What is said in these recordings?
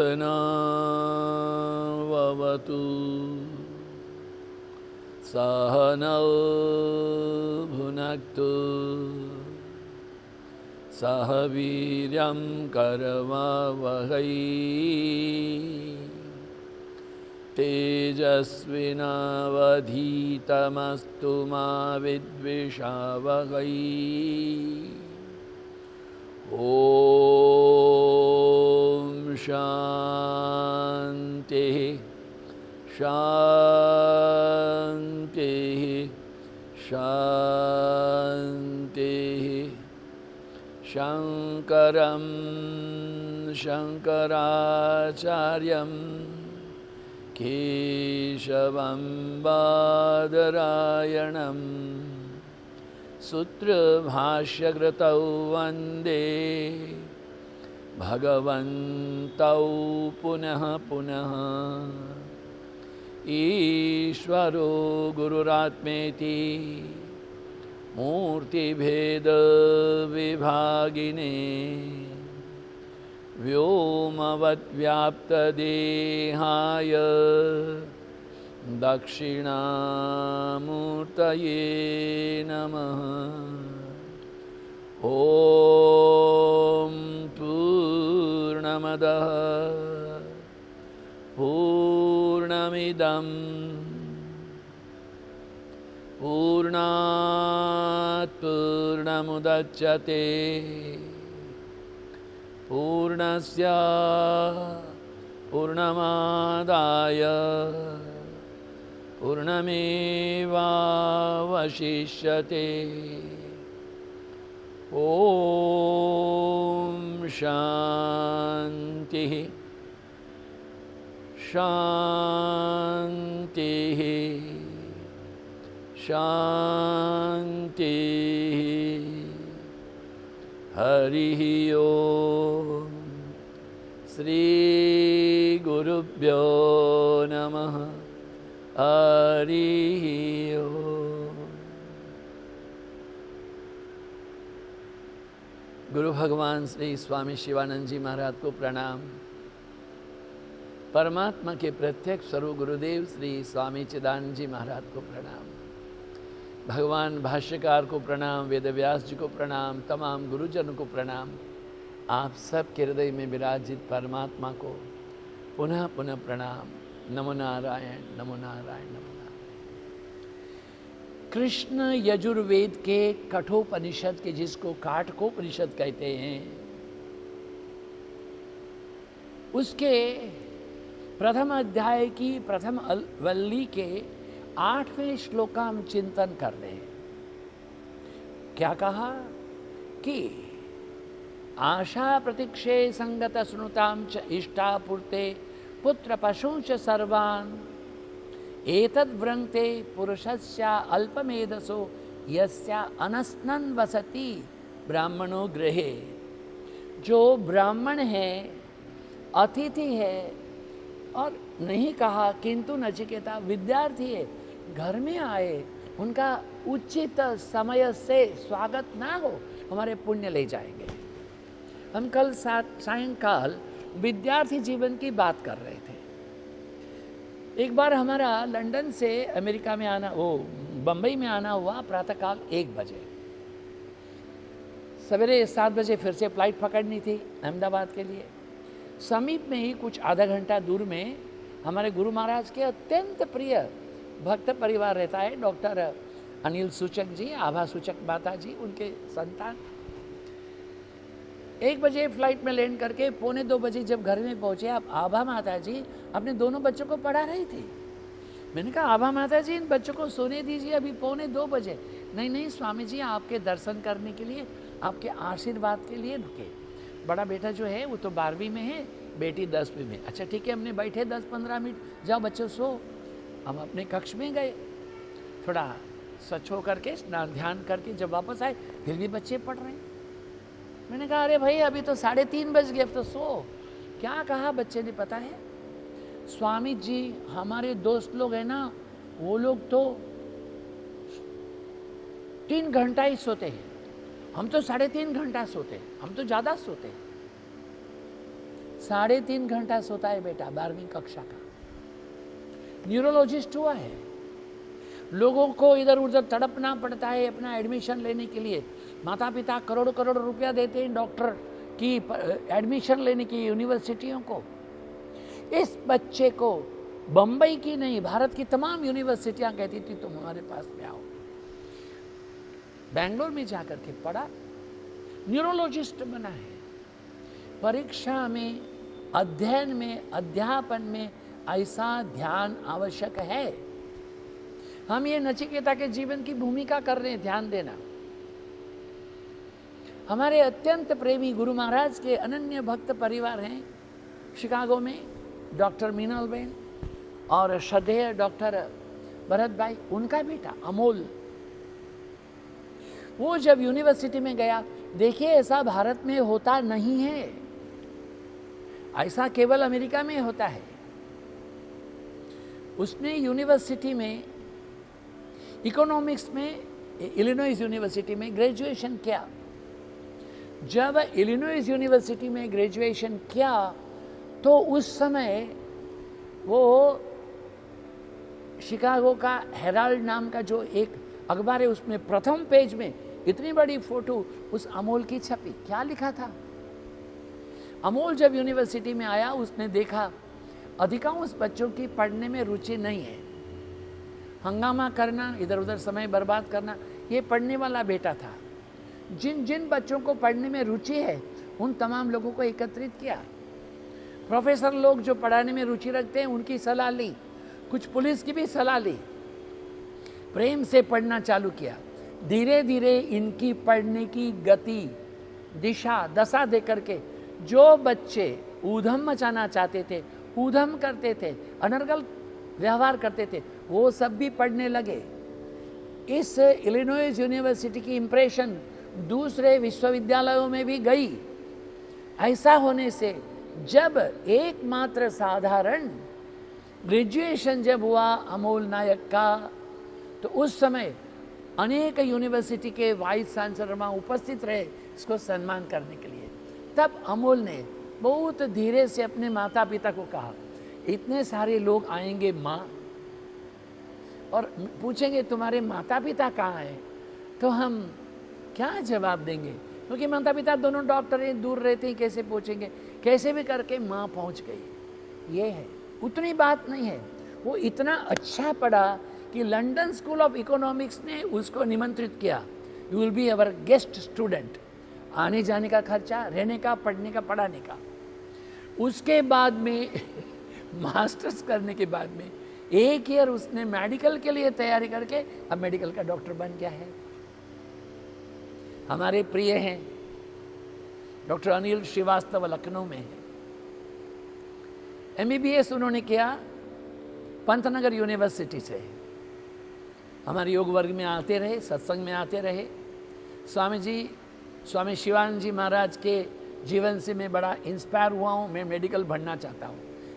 सहनावतु सहनौ भुनक्तु सह वीर्यं करवावहै तेजस्विनावधीतमस्तु मा विद्विषावहै। ॐ शान्तिः शान्तिः शान्तिः। शङ्करं शङ्कराचार्यं केशवं बादरायणं सूत्रभाष्यकृतौ वन्दे भगवन्तौ पुनः पुनः। ईश्वरो गुरुरात्मेति मूर्तिभेदविभागिने व्योमवद्व्याप्तदेहाय दक्षिणामूर्तये नमः। ॐ पूर्णमदः पूर्णमिदं पूर्णात् पूर्णमुदच्यते पूर्णस्य पूर्णमादाय पूर्णमेवावशिष्यते। ॐ शान्तिः शान्तिः शान्तिः। हरिः ओम्। श्री गुरुभ्यो नमः। हरिः ओम्। गुरु भगवान श्री स्वामी शिवानंद जी महाराज को प्रणाम। परमात्मा के प्रत्यक्ष स्वरूप गुरुदेव श्री स्वामी चिदानंद जी महाराज को प्रणाम। भगवान भाष्यकार को प्रणाम, वेदव्यास जी को प्रणाम, तमाम गुरुजनों को प्रणाम। आप सब के हृदय में विराजित परमात्मा को पुनः पुनः प्रणाम। नमो नारायण नमो नारायण नमो नारायण। कृष्ण यजुर्वेद के कठोपनिषद के, जिसको काठकोपनिषद कहते हैं, उसके प्रथम अध्याय की प्रथम वल्ली के 8वें श्लोक का हम चिंतन कर रहे हैं। क्या कहा कि आशा प्रतीक्षे संगत स्नुताम च इष्टापूर्ते पुत्र पशु च सर्वान् एतद् वृंक्ते पुरुषस्या अल्पमेधसो यस्या अनस्नन् वसति ब्राह्मणो गृहे। जो ब्राह्मण है, अतिथि है, और नहीं कहा किंतु नचिकेता विद्यार्थी है, घर में आए, उनका उचित समय से स्वागत ना हो, हमारे पुण्य ले जाएंगे। हम कल सायंकाल विद्यार्थी जीवन की बात कर रहे थे। एक बार हमारा लंदन से अमेरिका में आना, बम्बई में आना हुआ प्रातःकाल 1 बजे। सवेरे 7 बजे फिर से फ्लाइट पकड़नी थी अहमदाबाद के लिए। समीप में ही कुछ आधा घंटा दूर में हमारे गुरु महाराज के अत्यंत प्रिय भक्त परिवार रहता है। डॉक्टर अनिल सूचक जी, आभा सूचक माता जी, उनके संतान। 1 बजे फ्लाइट में लैंड करके 1:45 बजे जब घर में पहुंचे, अब आभा माता जी अपने दोनों बच्चों को पढ़ा रही थी। मैंने कहा, आभा माता जी इन बच्चों को सोने दीजिए, अभी 1:45 बजे। नहीं स्वामी जी, आपके दर्शन करने के लिए, आपके आशीर्वाद के लिए रुके। बड़ा बेटा जो है वो तो 12वीं में है, बेटी 10वीं में। अच्छा ठीक है, हमने बैठे 10-15 मिनट, जाओ बच्चों सो। हम अपने कक्ष में गए, थोड़ा स्वच्छ होकर के स्नान ध्यान करके जब वापस आए, फिर भी बच्चे पढ़ रहे हैं। मैंने कहा, अरे भाई अभी तो 3:30 बज गए, अब तो सो। क्या कहा बच्चे ने पता है? स्वामी जी हमारे दोस्त लोग हैं ना, वो लोग तो 3 घंटा ही सोते हैं, हम तो 3.5 घंटा सोते हैं, हम तो ज़्यादा सोते हैं। 3.5 घंटा सोता है बेटा, 12वीं कक्षा का, न्यूरोलॉजिस्ट हुआ है। लोगों को इधर उधर तड़पना पड़ता है अपना एडमिशन लेने के लिए, माता पिता करोड़ करोड़ रुपया देते हैं डॉक्टर की एडमिशन लेने की यूनिवर्सिटियों को। इस बच्चे को बंबई की नहीं, भारत की तमाम यूनिवर्सिटियां कहती थी तुम हमारे पास में आओ। बेंगलोर में जाकर के पढ़ा, न्यूरोलॉजिस्ट बना है। परीक्षा में, अध्ययन में, अध्यापन में ऐसा ध्यान आवश्यक है। हम ये नचिकेता के जीवन की भूमिका कर रहे हैं, ध्यान देना। हमारे अत्यंत प्रेमी गुरु महाराज के अनन्य भक्त परिवार हैं शिकागो में, डॉक्टर मीनल बेन और श्रद्धेय डॉक्टर भरत भाई, उनका बेटा अमोल। वो जब यूनिवर्सिटी में गया, देखिए ऐसा भारत में होता नहीं है, ऐसा केवल अमेरिका में होता है। उसने यूनिवर्सिटी में इकोनॉमिक्स में, इलिनॉइस यूनिवर्सिटी में ग्रेजुएशन किया। जब इलिनॉइस यूनिवर्सिटी में ग्रेजुएशन किया तो उस समय वो शिकागो का हेराल्ड नाम का जो एक अखबार है, उसमें प्रथम पेज में इतनी बड़ी फोटो उस अमोल की छपी। क्या लिखा था? अमोल जब यूनिवर्सिटी में आया, उसने देखा अधिकांश बच्चों की पढ़ने में रुचि नहीं है, हंगामा करना, इधर उधर समय बर्बाद करना, ये पढ़ने वाला बेटा था। जिन जिन बच्चों को पढ़ने में रुचि है उन तमाम लोगों को एकत्रित किया। प्रोफेसर लोग जो पढ़ाने में रुचि रखते हैं उनकी सलाह ली, कुछ पुलिस की भी सलाह ली, प्रेम से पढ़ना चालू किया। धीरे धीरे इनकी पढ़ने की गति, दिशा, दशा दे करके जो बच्चे ऊधम मचाना चाहते थे, ऊधम करते थे, अनर्गल व्यवहार करते थे, वो सब भी पढ़ने लगे। इस इलिनॉइस यूनिवर्सिटी की इंप्रेशन दूसरे विश्वविद्यालयों में भी गई। ऐसा होने से जब एकमात्र साधारण ग्रेजुएशन जब हुआ अमोल नायक का, तो उस समय अनेक यूनिवर्सिटी के वाइस चांसलर वहाँ उपस्थित रहे इसको सम्मान करने के लिए। तब अमोल ने बहुत धीरे से अपने माता पिता को कहा, इतने सारे लोग आएंगे माँ, और पूछेंगे तुम्हारे माता पिता कहाँ हैं, तो हम क्या जवाब देंगे? क्योंकि माता पिता दोनों डॉक्टर हैं, दूर रहते हैं, कैसे पूछेंगे? कैसे भी करके माँ पहुँच गई। ये है, उतनी बात नहीं है। वो इतना अच्छा पढ़ा कि लंदन स्कूल ऑफ इकोनॉमिक्स ने उसको निमंत्रित किया, you will be our guest student. आने जाने का खर्चा, रहने का, पढ़ने का, पढ़ाने का। उसके बाद में मास्टर्स करने के बाद में 1 ईयर उसने मेडिकल के लिए तैयारी करके अब मेडिकल का डॉक्टर बन गया है। हमारे प्रिय हैं डॉक्टर अनिल श्रीवास्तव, लखनऊ में है। MBBS उन्होंने किया पंतनगर यूनिवर्सिटी से। हमारे योग वर्ग में आते रहे, सत्संग में आते रहे। स्वामी शिवानंद जी महाराज के जीवन से मैं बड़ा इंस्पायर हुआ हूँ। मैं मेडिकल पढ़ना चाहता हूँ।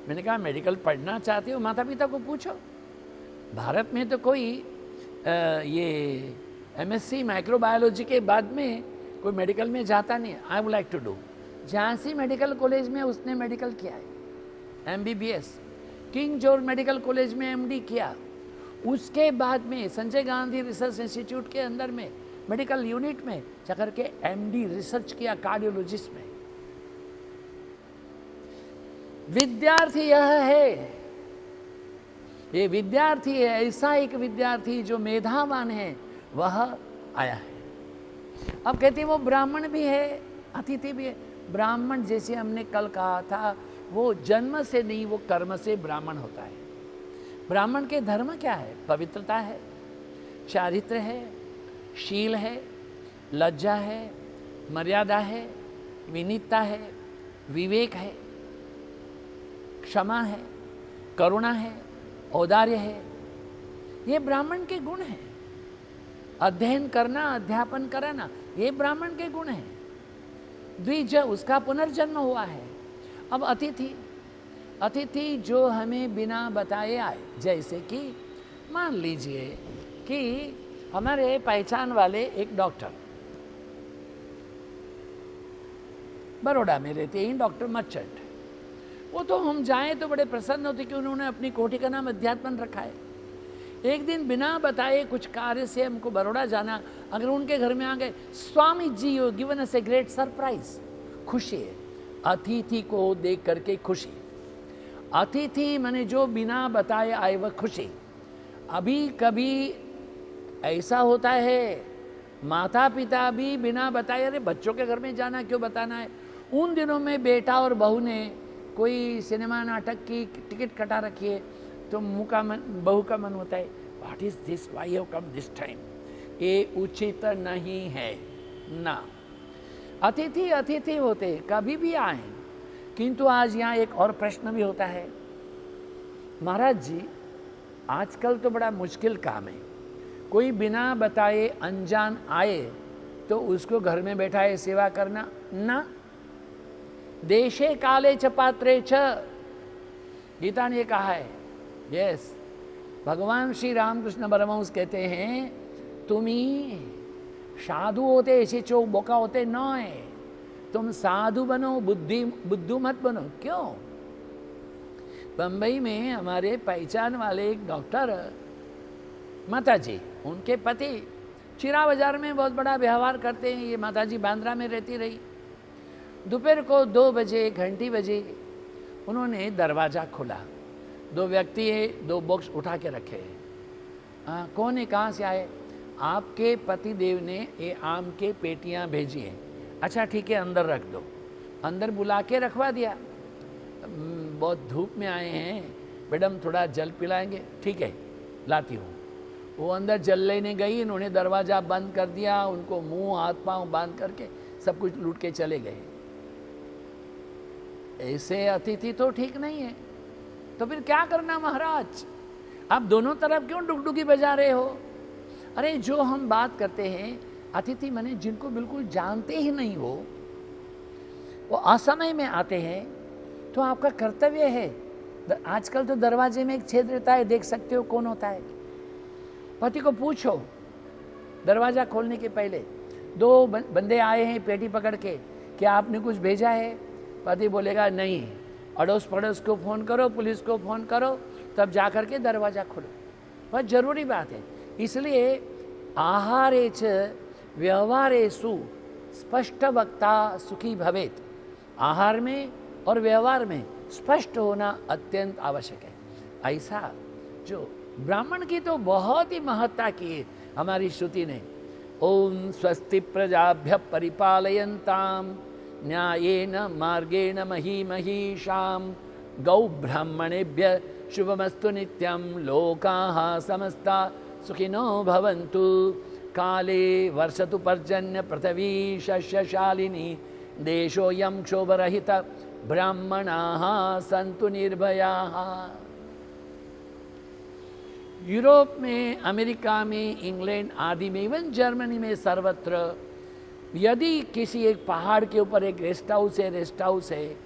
मैंने कहा मेडिकल पढ़ना चाहते हो, माता पिता को पूछो। भारत में तो कोई ये MSc माइक्रोबायोलॉजी के बाद में कोई मेडिकल में जाता नहीं है। I would like to do. Jhansi medical college में उसने मेडिकल किया है, MBBS। King George medical college में MD किया। उसके बाद में संजय गांधी रिसर्च इंस्टीट्यूट के अंदर में मेडिकल यूनिट में जाकर के MD रिसर्च किया कार्डियोलॉजिस्ट में। विद्यार्थी यह है, ये विद्यार्थी है, ऐसा एक विद्यार्थी जो मेधावान है, वह आया है। अब कहते हैं वो ब्राह्मण भी है, अतिथि भी है। ब्राह्मण जैसे हमने कल कहा था, वो जन्म से नहीं, वो कर्म से ब्राह्मण होता है। ब्राह्मण के धर्म क्या है? पवित्रता है, चारित्र है, शील है, लज्जा है, मर्यादा है, विनीतता है, विवेक है, क्षमा है, करुणा है, औदार्य है। ये ब्राह्मण के गुण हैं। अध्ययन करना, अध्यापन कराना, ये ब्राह्मण के गुण हैं। द्विज, उसका पुनर्जन्म हुआ है। अब अतिथि जो हमें बिना बताए आए, जैसे कि मान लीजिए कि हमारे पहचान वाले एक डॉक्टर बड़ौदा में रहते हैं, डॉक्टर मर्चेंट। वो तो हम जाएं तो बड़े प्रसन्न होते कि उन्होंने अपनी कोठी का नाम अध्यात्मन रखा है। एक दिन बिना बताए कुछ कार्य से हमको बड़ौदा जाना, अगर उनके घर में आ गए, Swami ji you given us a great surprise, खुशी है। अतिथि को देख करके खुशी, अतिथि माने जो बिना बताए आए वह खुशी। अभी कभी ऐसा होता है, माता पिता भी बिना बताए, अरे बच्चों के घर में जाना क्यों बताना है। उन दिनों में बेटा और बहू ने कोई सिनेमा नाटक की टिकट कटा रखी है, तो मुँह का मन, बहू का मन होता है, what is this, why have come this time. ये उचित नहीं है ना। अतिथि अतिथि होते कभी भी आए। किंतु आज यहाँ एक और प्रश्न भी होता है, महाराज जी आजकल तो बड़ा मुश्किल काम है, कोई बिना बताए अनजान आए तो उसको घर में बैठाए सेवा करना ना। देशे काले च पात्रे च, गीता ने कहा है। यस, भगवान श्री रामकृष्ण परमहंस कहते हैं, तुम्ही साधु होते ऐसे चो बोका होते न है, तुम साधु बनो, बुद्धू मत बनो। क्यों? बंबई में हमारे पहचान वाले एक डॉक्टर माता जी, उनके पति चिरा बाजार में बहुत बड़ा व्यवहार करते हैं। ये माता जी बांद्रा में रहती रही। दोपहर को 2 बजे घंटी बजे उन्होंने दरवाज़ा खोला। 2 व्यक्ति है, 2 बॉक्स उठा के रखे। कौन है, कहाँ से आए? आपके पति देव ने ये आम के पेटियाँ भेजी हैं। अच्छा ठीक है, अंदर रख दो। अंदर बुला के रखवा दिया। बहुत धूप में आए हैं मैडम, थोड़ा जल पिलाएंगे? ठीक है लाती हूँ। वो अंदर जल लेने गई, इन्होंने दरवाज़ा बंद कर दिया, उनको मुंह हाथ पांव बांध करके सब कुछ लूट के चले गए। ऐसे अतिथि तो ठीक नहीं है। तो फिर क्या करना महाराज? आप दोनों तरफ क्यों डुगडुगी बजा रहे हो? अरे जो हम बात करते हैं अतिथि माने जिनको बिल्कुल जानते ही नहीं हो, वो असमय में आते हैं, तो आपका कर्तव्य है। आजकल तो दरवाजे में एक छेद रहता है, देख सकते हो कौन होता है। पति को पूछो दरवाजा खोलने के पहले, 2 बंदे आए हैं पेटी पकड़ के, क्या आपने कुछ भेजा है? पति बोलेगा नहीं। अड़ोस पड़ोस को फ़ोन करो, पुलिस को फ़ोन करो, तब जा कर के दरवाज़ा खोलो। बहुत ज़रूरी बात है। इसलिए आहारे च व्यवहारेषु स्पष्ट वक्ता सुखी भवेत। आहार में और व्यवहार में स्पष्ट होना अत्यंत आवश्यक है। ऐसा जो ब्राह्मण की तो बहुत ही महत्ता की है हमारी श्रुति ने। ओम स्वस्ति प्रजाभ्य परिपालयन्ताम न्यायेन मार्गेण महीमहीषाम गौ ब्राह्मणेभ्य शुभमस्तु नित्यं लोकाः समस्ता सुखिनो भवन्तु। काले वर्षतु पर्जन्य पृथिवी शस्यशालिनी देशोऽयं क्षोभरहित ब्राह्मणाः सन्तु निर्भयाः। यूरोप में, अमेरिका में, इंग्लैंड आदि में, इवन जर्मनी में, सर्वत्र यदि किसी एक पहाड़ के ऊपर एक रेस्ट हाउस है,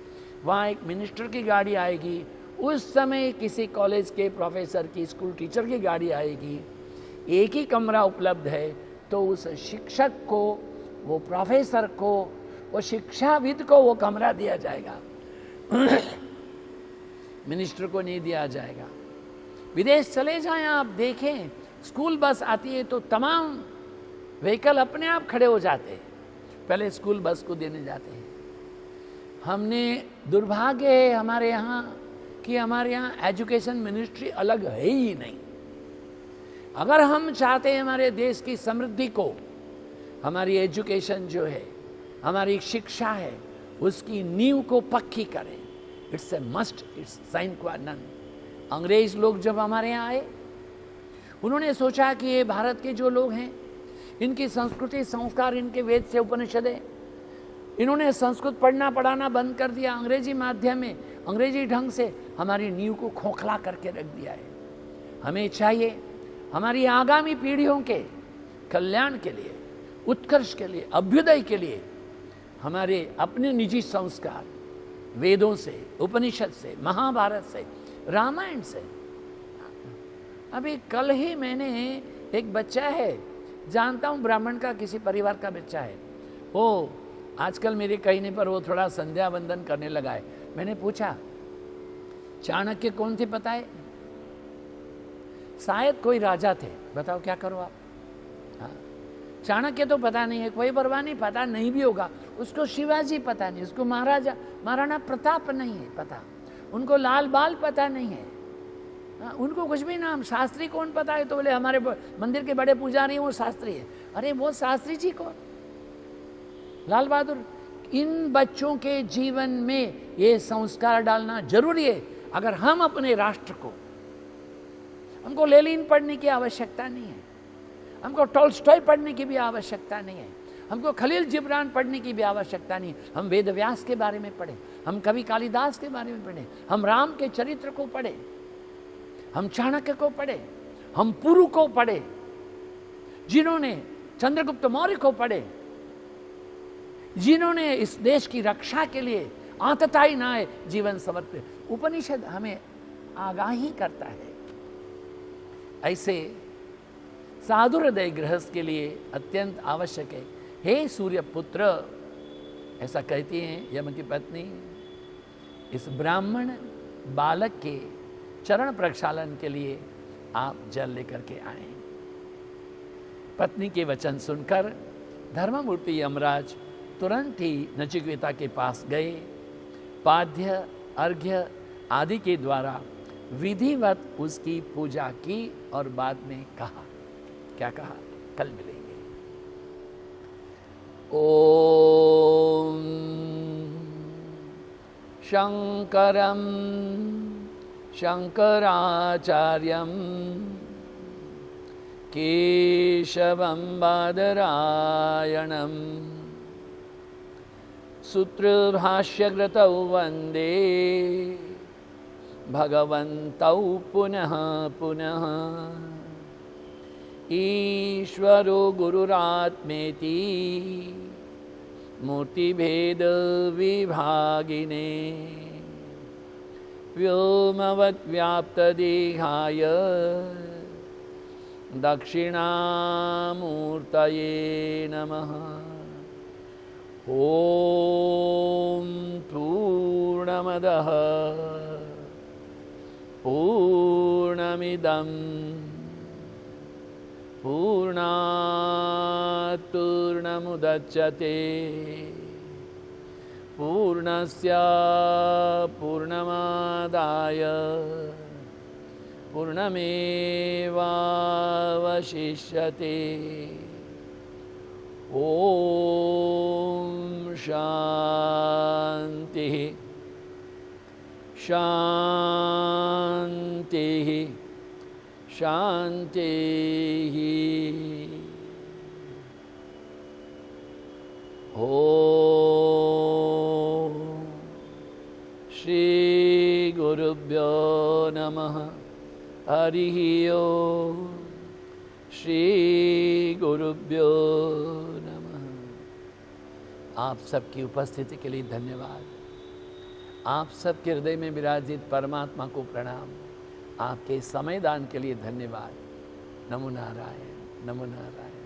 वहाँ एक मिनिस्टर की गाड़ी आएगी, उस समय किसी कॉलेज के प्रोफेसर की, स्कूल टीचर की गाड़ी आएगी, एक ही कमरा उपलब्ध है, तो उस शिक्षक को, वो प्रोफेसर को, वो शिक्षाविद को वो कमरा दिया जाएगा मिनिस्टर को नहीं दिया जाएगा। विदेश चले जाएं आप, देखें स्कूल बस आती है तो तमाम व्हीकल अपने आप खड़े हो जाते हैं, पहले स्कूल बस को देने जाते हैं। हमने दुर्भाग्य है हमारे यहाँ कि हमारे यहाँ एजुकेशन मिनिस्ट्री अलग है ही नहीं। अगर हम चाहते हैं हमारे देश की समृद्धि को, हमारी एजुकेशन जो है, हमारी शिक्षा है, उसकी नींव को पक्की करें। It's a must, it's sine qua non. अंग्रेज लोग जब हमारे यहाँ आए, उन्होंने सोचा कि ये भारत के जो लोग हैं, इनकी संस्कृति संस्कार, इनके वेद से उपनिषद है, इन्होंने संस्कृत पढ़ना पढ़ाना बंद कर दिया, अंग्रेजी माध्यम में, अंग्रेजी ढंग से हमारी नींव को खोखला करके रख दिया है। हमें चाहिए हमारी आगामी पीढ़ियों के कल्याण के लिए, उत्कर्ष के लिए, अभ्युदय के लिए हमारे अपने निजी संस्कार वेदों से, उपनिषद से, महाभारत से, रामायण से। अभी कल ही मैंने, एक बच्चा है, जानता हूँ ब्राह्मण का, किसी परिवार का बच्चा है, वो आजकल मेरे कहने पर वो थोड़ा संध्या वंदन करने लगा है। मैंने पूछा चाणक्य कौन थे पता है? शायद कोई राजा थे, बताओ क्या करो आप। हाँ, चाणक्य तो पता नहीं है, कोई परवाह नहीं, पता नहीं भी होगा उसको। शिवाजी पता नहीं, उसको महाराजा महाराणा प्रताप नहीं है पता, उनको लाल बाल पता नहीं है। हाँ, उनको कुछ भी नाम, शास्त्री कौन पता है तो बोले हमारे मंदिर के बड़े पुजारी हैं वो शास्त्री है। अरे वो शास्त्री जी कौन? लाल बहादुर। इन बच्चों के जीवन में ये संस्कार डालना जरूरी है। अगर हम अपने राष्ट्र को, हमको लेनिन पढ़ने की आवश्यकता नहीं है, हमको टॉल्स्टॉय पढ़ने की भी आवश्यकता नहीं है, हमको खलील जिब्रान पढ़ने की भी आवश्यकता नहीं। हम वेद व्यास के बारे में पढ़ें, हम कवि कालिदास के बारे में पढ़ें, हम राम के चरित्र को पढ़ें, हम चाणक्य को पढ़े, हम पुरु को पढ़े, जिन्होंने चंद्रगुप्त मौर्य को पढ़े, जिन्होंने इस देश की रक्षा के लिए आतताई नाय जीवन समर्पित। उपनिषद हमें आगाही करता है। ऐसे साधु हृदय गृहस्थ के लिए अत्यंत आवश्यक है। हे सूर्य पुत्र, ऐसा कहती हैं यम की पत्नी, इस ब्राह्मण बालक के चरण प्रक्षालन के लिए आप जल लेकर के आए। पत्नी के वचन सुनकर धर्ममूर्ति यमराज तुरंत ही नचिकेता के पास गए, पाद्य अर्घ्य आदि के द्वारा विधिवत उसकी पूजा की और बाद में कहा, क्या कहा? कल मिलेंगे। ओम शंकरम शंकराचार्यं केशवं बादरायणं सूत्रभाष्यकृतौ वन्दे भगवन्तौ पुनः पुनः। ईश्वरो गुरुरात्मेति मूर्तिभेद विभागिने व्योमवद्व्याप्तदेहाय दक्षिणामूर्तये नमः। ॐ पूर्णमदः पूर्णमिदं पूर्णात् पूर्णमुदच्यते पूर्णस्य पूर्णमादाय पूर्णमेवावशिष्यते। ॐ शान्तिः शान्तिः शान्तिः। ॐ श्री गुरुभ्यो नमः। हरिः ओम। श्री गुरुभ्यो नमः। आप सबकी उपस्थिति के लिए धन्यवाद। आप सबके हृदय में विराजित परमात्मा को प्रणाम। आपके समय दान के लिए धन्यवाद। नमो नारायण, नमो नारायण।